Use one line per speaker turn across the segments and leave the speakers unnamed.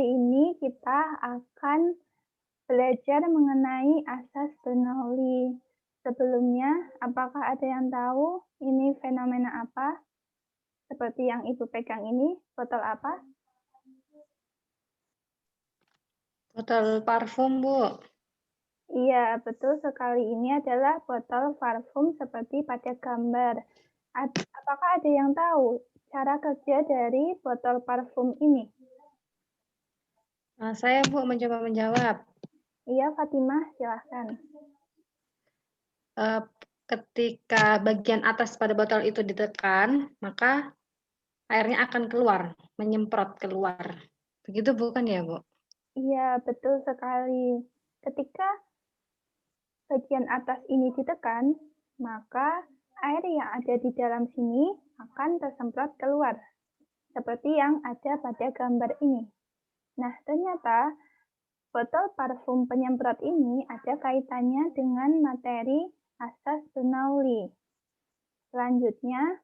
hari ini kita akan belajar mengenai asas Bernoulli. Sebelumnya, apakah ada yang tahu ini fenomena apa? Seperti yang Ibu pegang ini, botol apa?
Botol parfum, Bu.
Iya, betul sekali. Ini adalah botol parfum seperti pada gambar. Apakah ada yang tahu cara kerja dari botol parfum ini?
Nah, saya, Bu, mencoba menjawab.
Iya, Fatimah, silahkan.
Ketika bagian atas pada botol itu ditekan, maka airnya akan keluar, menyemprot keluar. Begitu bukan ya, Bu?
Iya, betul sekali. Ketika bagian atas ini ditekan, maka air yang ada di dalam sini akan tersemprot keluar, seperti yang ada pada gambar ini. Nah, ternyata botol parfum penyemprot ini ada kaitannya dengan materi asas Bernoulli. Selanjutnya,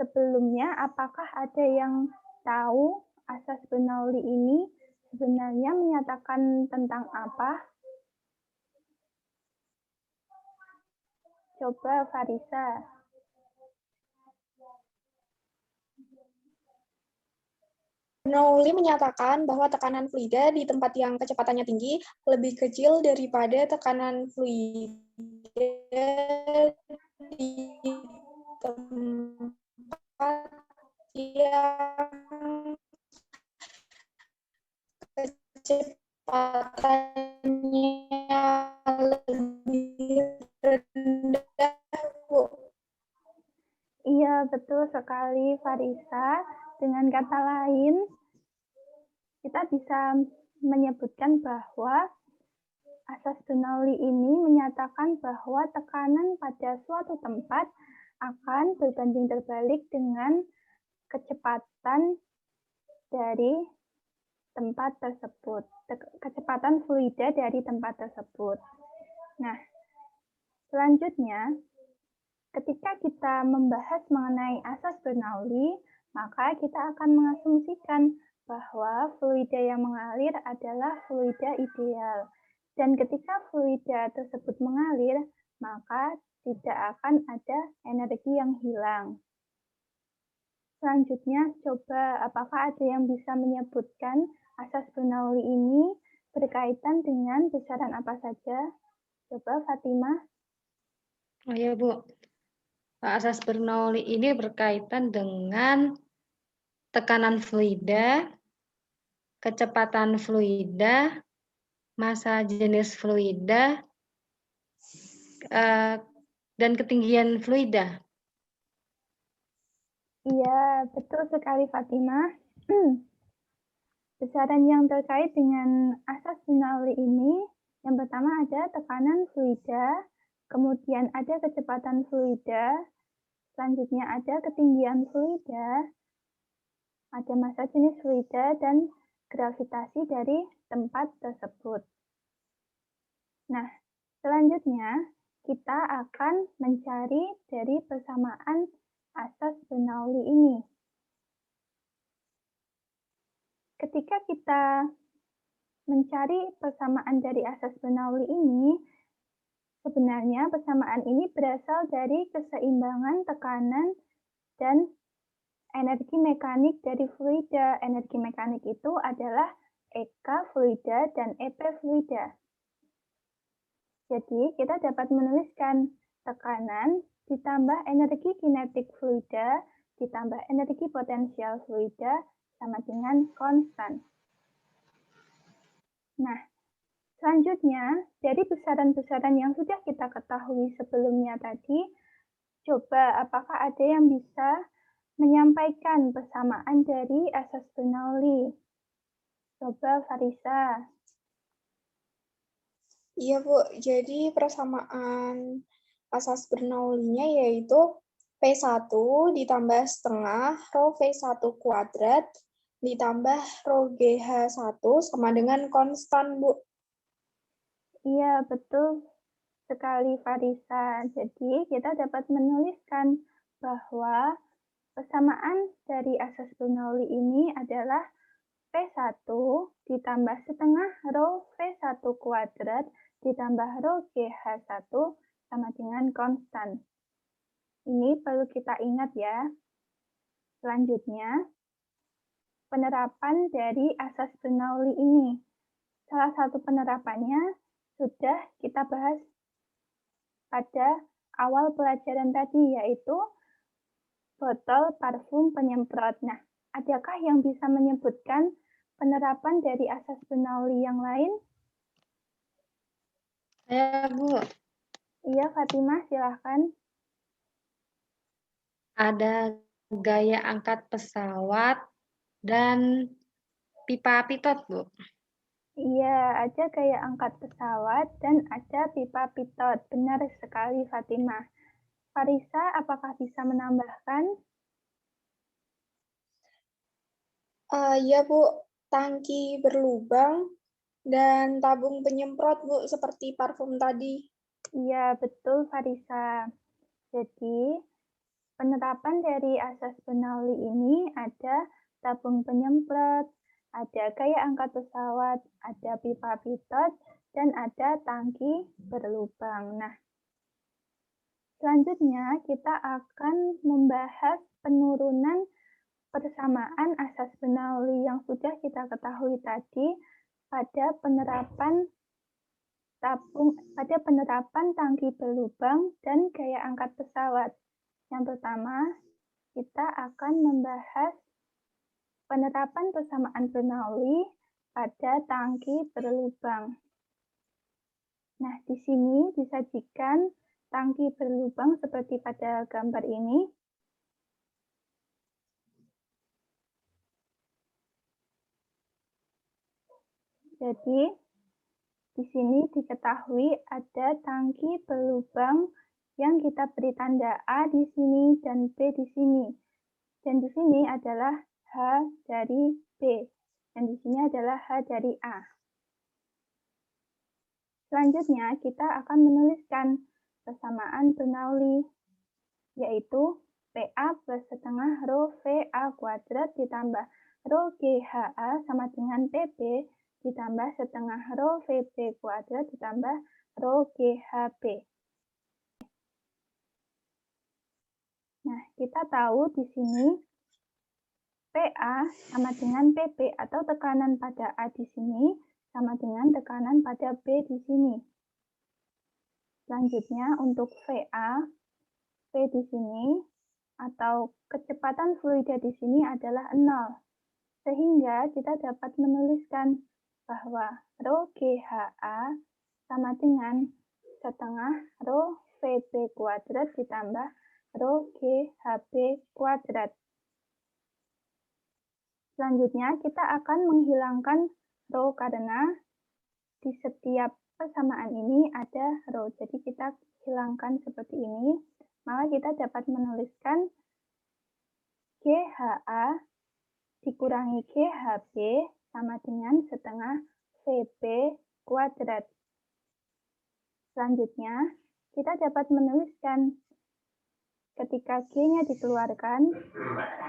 sebelumnya apakah ada yang tahu asas Bernoulli ini sebenarnya menyatakan tentang apa? Coba Farisa.
Bernoulli menyatakan bahwa tekanan fluida di tempat yang kecepatannya tinggi lebih kecil daripada tekanan fluida di tempat yang kecepatannya lebih rendah, Bu.
Iya, betul sekali Farisa. Dengan kata lain, kita bisa menyebutkan bahwa asas Bernoulli ini menyatakan bahwa tekanan pada suatu tempat akan berbanding terbalik dengan kecepatan dari tempat tersebut, kecepatan fluida dari tempat tersebut. Nah, selanjutnya, ketika kita membahas mengenai asas Bernoulli, maka kita akan mengasumsikan bahwa fluida yang mengalir adalah fluida ideal. Dan ketika fluida tersebut mengalir, maka tidak akan ada energi yang hilang. Selanjutnya, coba apakah ada yang bisa menyebutkan asas Bernoulli ini berkaitan dengan besaran apa saja? Coba Fatimah.
Oh ya, Bu. Asas Bernoulli ini berkaitan dengan tekanan fluida, kecepatan fluida, massa jenis fluida, dan ketinggian fluida.
Iya, betul sekali Fatimah. Besaran yang terkait dengan asas Bernoulli ini, yang pertama ada tekanan fluida, kemudian ada kecepatan fluida, selanjutnya ada ketinggian fluida, ada massa jenis fluida, dan gravitasi dari tempat tersebut. Nah, selanjutnya kita akan mencari dari persamaan asas Bernoulli ini. Ketika kita mencari persamaan dari asas Bernoulli ini, sebenarnya persamaan ini berasal dari keseimbangan tekanan dan energi mekanik dari fluida. Energi mekanik itu adalah EK fluida dan EP fluida. Jadi, kita dapat menuliskan tekanan ditambah energi kinetik fluida ditambah energi potensial fluida sama dengan konstan. Nah, selanjutnya, dari besaran-besaran yang sudah kita ketahui sebelumnya tadi, coba apakah ada yang bisa menyampaikan persamaan dari asas Bernoulli? Coba Farisa.
Iya, Bu. Jadi persamaan asas Bernoulli-nya yaitu P1 ditambah setengah rho V1 kuadrat ditambah rho GH1 sama dengan konstan, Bu.
Iya, betul sekali Farisa. Jadi, kita dapat menuliskan bahwa persamaan dari asas Bernoulli ini adalah V1 ditambah setengah rho V1 kuadrat ditambah rho GH1 sama dengan konstan. Ini perlu kita ingat ya. Selanjutnya, penerapan dari asas Bernoulli ini. Salah satu penerapannya sudah kita bahas pada awal pelajaran tadi, yaitu botol parfum penyemprot. Nah, adakah yang bisa menyebutkan penerapan dari asas Bernoulli yang lain?
Saya, Bu.
Iya, Fatimah, silahkan.
Ada gaya angkat pesawat dan pipa pitot, Bu.
Iya, ada gaya angkat pesawat dan ada pipa pitot. Benar sekali, Fatimah. Farisa, apakah bisa menambahkan?
Ya, Bu. Tangki berlubang dan tabung penyemprot, Bu, seperti parfum tadi.
Iya, betul, Farisa. Jadi, penerapan dari asas Bernoulli ini ada tabung penyemprot, ada gaya angkat pesawat, ada pipa pitot, dan ada tangki berlubang. Nah, selanjutnya kita akan membahas penurunan persamaan asas Bernoulli yang sudah kita ketahui tadi pada penerapan tangki berlubang dan gaya angkat pesawat. Yang pertama, kita akan membahas penerapan persamaan Bernoulli pada tangki berlubang. Nah, di sini disajikan tangki berlubang seperti pada gambar ini. Jadi, di sini diketahui ada tangki berlubang yang kita beri tanda A di sini dan B di sini. Dan di sini adalah H dari B. Dan di sini adalah H dari A. Selanjutnya, kita akan menuliskan persamaan Bernoulli, yaitu PA plus setengah rho VA kuadrat ditambah rho GHA sama dengan PB ditambah setengah rho VB kuadrat ditambah rho GHB. Nah, kita tahu di sini PA sama dengan PB atau tekanan pada A di sini sama dengan tekanan pada B di sini. Selanjutnya untuk VA, V di sini atau kecepatan fluida di sini adalah 0. Sehingga kita dapat menuliskan bahwa rho GHA sama dengan setengah rho VB kuadrat ditambah rho GHB kuadrat. Selanjutnya kita akan menghilangkan rho karena di setiap persamaan ini ada rho. Jadi kita hilangkan seperti ini. Maka kita dapat menuliskan GHA dikurangi GHB sama dengan setengah VB kuadrat. Selanjutnya, kita dapat menuliskan ketika G-nya dikeluarkan,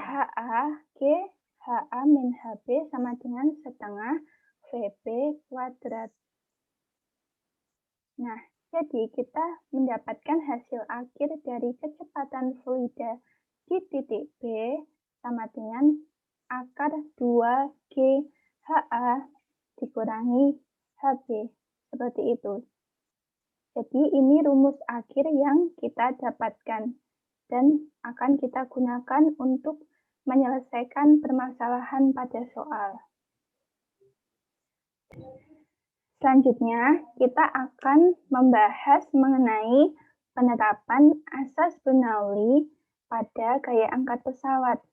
HA min HB sama dengan setengah VB kuadrat. Nah, jadi kita mendapatkan hasil akhir dari kecepatan fluida di titik B sama dengan akar 2G HA dikurangi HB. Seperti itu. Jadi ini rumus akhir yang kita dapatkan dan akan kita gunakan untuk menyelesaikan permasalahan pada soal. Selanjutnya, kita akan membahas mengenai penerapan asas Bernoulli pada gaya angkat pesawat.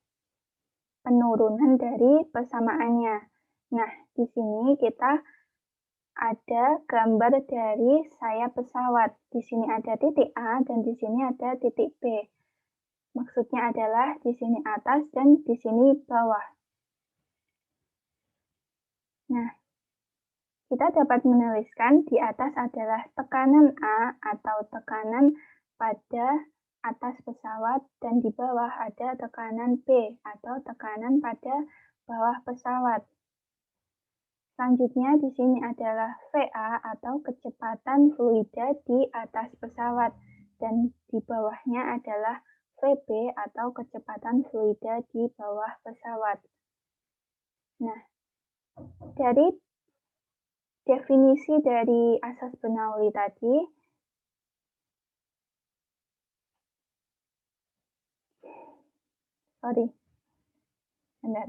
Penurunan dari persamaannya. Nah, di sini kita ada gambar dari sayap pesawat. Di sini ada titik A dan di sini ada titik B. Maksudnya adalah di sini atas dan di sini bawah. Nah, kita dapat menuliskan di atas adalah tekanan A atau tekanan pada atas pesawat dan di bawah ada tekanan B atau tekanan pada bawah pesawat. Selanjutnya di sini adalah VA atau kecepatan fluida di atas pesawat dan di bawahnya adalah VB atau kecepatan fluida di bawah pesawat. Nah, dari definisi dari asas Bernoulli tadi, bentar.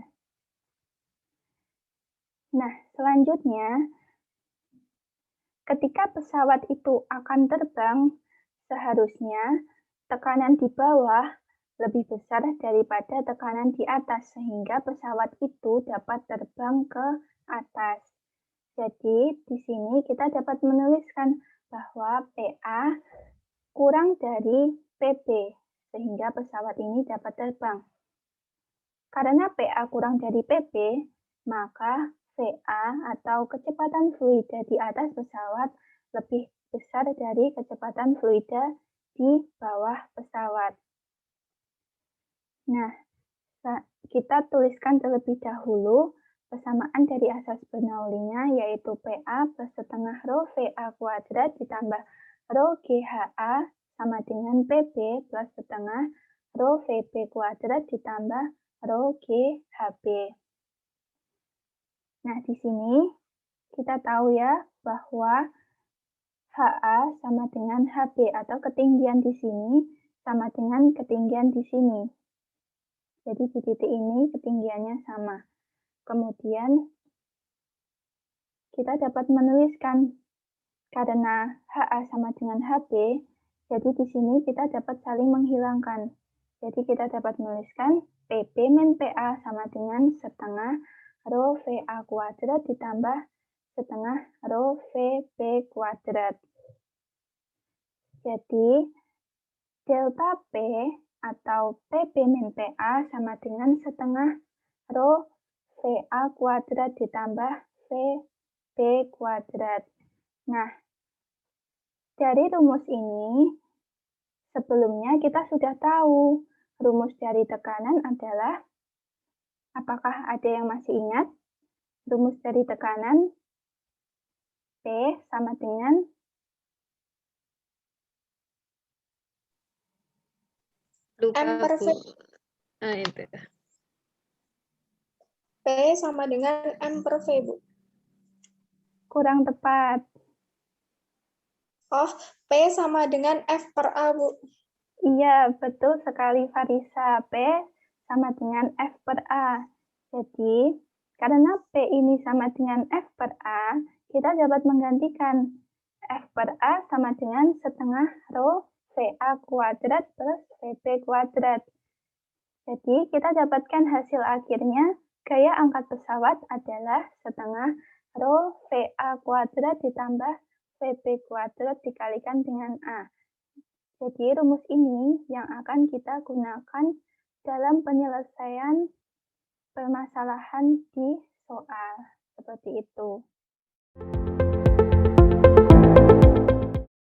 Nah, selanjutnya, ketika pesawat itu akan terbang, seharusnya tekanan di bawah lebih besar daripada tekanan di atas, sehingga pesawat itu dapat terbang ke atas. Jadi, di sini kita dapat menuliskan bahwa PA kurang dari PB, sehingga pesawat ini dapat terbang. Karena PA kurang dari PB, maka VA atau kecepatan fluida di atas pesawat lebih besar dari kecepatan fluida di bawah pesawat. Nah, kita tuliskan terlebih dahulu persamaan dari asas Bernoulli-nya, yaitu PA plus setengah rho VA kuadrat ditambah rho GHA sama dengan PB plus setengah rho VB kuadrat ditambah rho GHB. Nah, di sini kita tahu ya bahwa HA sama dengan HB atau ketinggian di sini sama dengan ketinggian di sini. Jadi di titik ini ketinggiannya sama. Kemudian kita dapat menuliskan karena HA sama dengan HB, jadi di sini kita dapat saling menghilangkan. Jadi kita dapat menuliskan PB min PA sama dengan setengah rho VA kuadrat ditambah setengah rho VB kuadrat. Jadi delta P atau PB min PA sama dengan setengah rho VA kuadrat ditambah VB kuadrat. Nah, dari rumus ini, sebelumnya kita sudah tahu rumus dari tekanan adalah, apakah ada yang masih ingat? Rumus dari tekanan P sama dengan
M per V.
Itu.
P sama dengan M per V, Bu.
kurang tepat.
Oh, P sama dengan F per A, Bu.
Iya, betul sekali Farisa. P sama dengan F per A. Jadi, karena P ini sama dengan F per A, kita dapat menggantikan F per A sama dengan setengah rho VA kuadrat plus VB kuadrat. Jadi, kita dapatkan hasil akhirnya, gaya angkat pesawat adalah setengah rho VA kuadrat ditambah VB kuadrat dikalikan dengan A. Jadi, rumus ini yang akan kita gunakan dalam penyelesaian permasalahan di soal. Seperti itu.